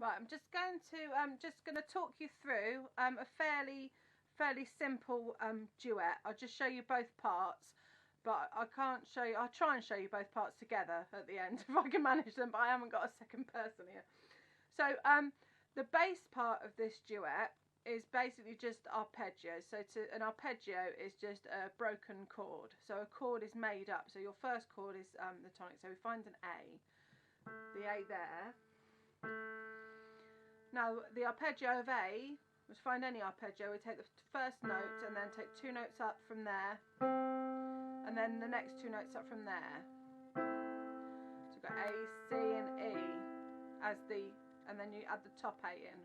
Right, I'm just going to talk you through a fairly simple duet. I'll just show you both parts, but I can't show you. I'll try and show you both parts together at the end if I can manage them. But I haven't got a second person here. So the bass part of this duet is basically just arpeggio. So an arpeggio is just a broken chord. So a chord is made up. So your first chord is the tonic. So we find an A, the A there. Now the arpeggio of A, let's find any arpeggio, we take the first note and then take 2 notes up from there, and then the next 2 notes up from there. So we've got A, C and E as the, and then you add the top A in.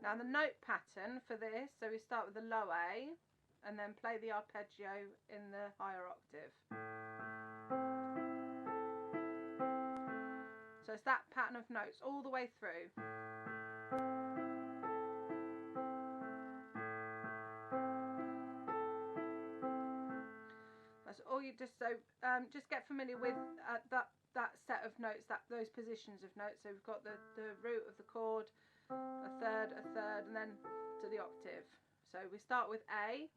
Now the note pattern for this, so we start with the low A and then play the arpeggio in the higher octave. So it's that pattern of notes all the way through. That's all you just just get familiar with that set of notes, those positions of notes. So we've got the root of the chord, a third, and then to the octave. So we start with A,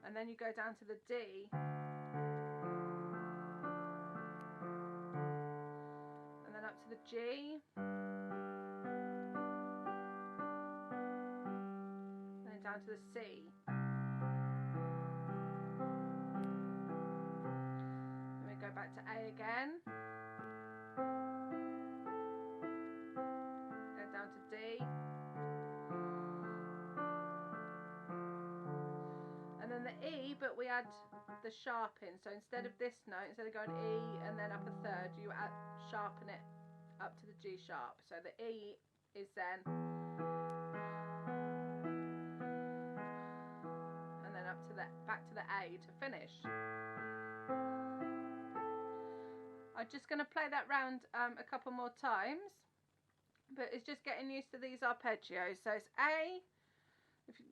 and then you go down to the D. Up to the G, and then down to the C. Then we go back to A again, then down to D, and then the E, but we add the sharp in. So instead of this note, instead of going E and then up a third, you sharpen it up to the G sharp. So the E is then, and then up to back to the A to finish. I'm just going to play that round a couple more times, but it's just getting used to these arpeggios. So it's A. If you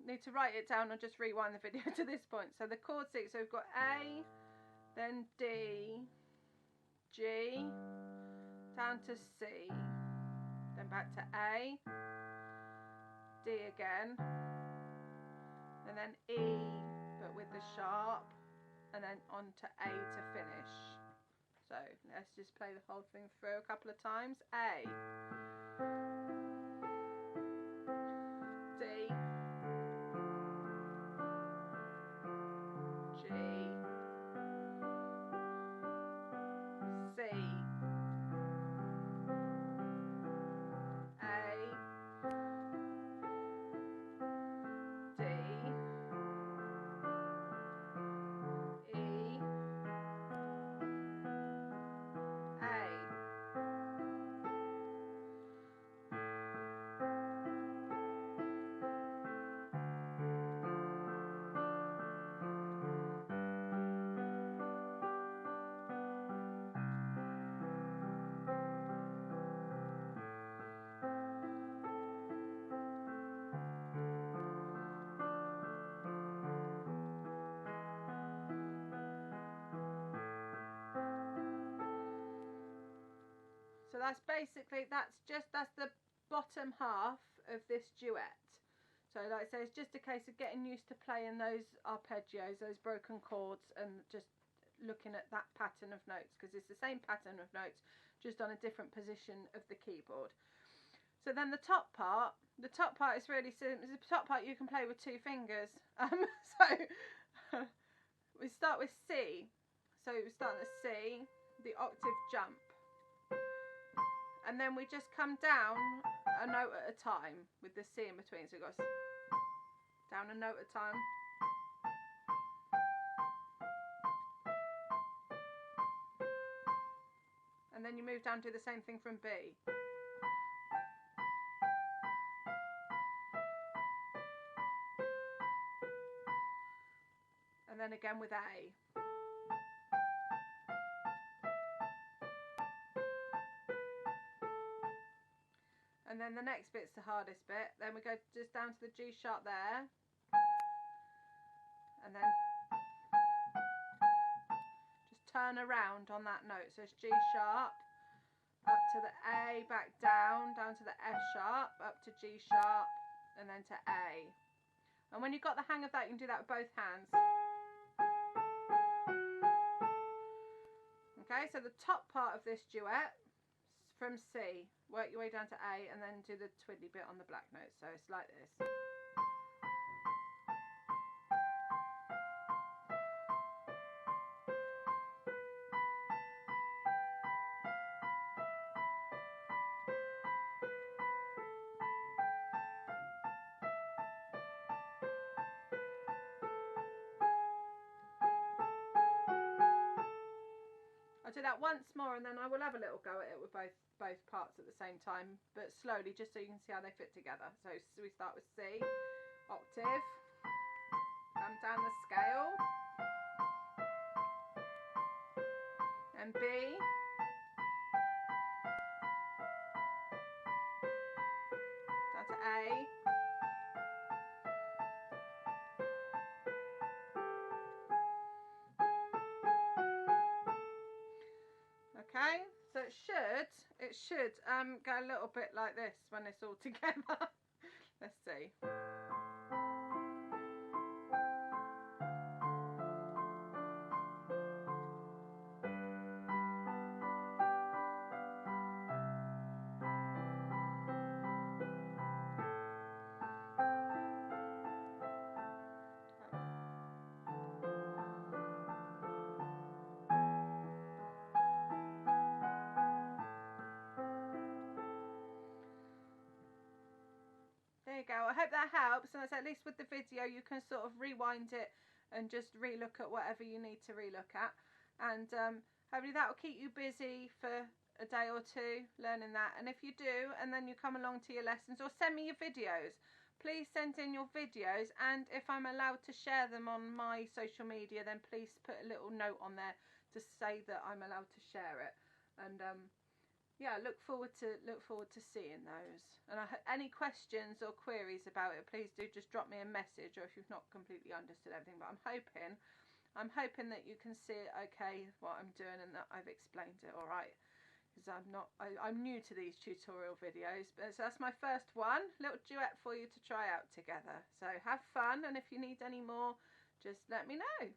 need to write it down, or just rewind the video to this point. So the chord sequence, so we've got A, then D, G, down to C, then back to A, D again, and then E, but with the sharp, and then on to A to finish. So let's just play the whole thing through a couple of times. A, D, G, C, So that's basically, that's the bottom half of this duet. So like I say, it's just a case of getting used to playing those arpeggios, those broken chords, and just looking at that pattern of notes, because it's the same pattern of notes, just on a different position of the keyboard. So then the top part is really simple. The top part you can play with 2 fingers. So we start with C. So we start on the C, the octave jump. And then we just come down a note at a time with the C in between. So we've got down a note at a time. And then you move down, do the same thing from B. And then again with A. And then the next bit's the hardest bit. Then we go just down to the G sharp there. turn around on that note. So it's G sharp, up to the A, back down to the F sharp, up to G sharp, and then to A. And when you've got the hang of that, you can do that with both hands. Okay, so the top part of this duet from C, work your way down to A, and then do the twiddly bit on the black note. So it's like this. I'll do that once more, and then I will have a little go at it with both parts at the same time, but slowly, just so you can see how they fit together. So we start with C, octave, come down the scale, and B, down to A, okay, so it should go a little bit like this when it's all together. Let's see. There you go. I hope that helps, and at least with the video you can sort of rewind it and just relook at whatever you need to relook at, and hopefully that will keep you busy for a day or two learning that. And if you do, and then you come along to your lessons, or send me your videos, please send in your videos, and if I'm allowed to share them on my social media, then please put a little note on there to say that I'm allowed to share it. And yeah, look forward to seeing those. And any questions or queries about it, please do just drop me a message, or if you've not completely understood everything. But I'm hoping that you can see it okay, what I'm doing, and that I've explained it all right. Because I'm new to these tutorial videos, but so that's my first one, little duet for you to try out together. So have fun, and if you need any more, just let me know.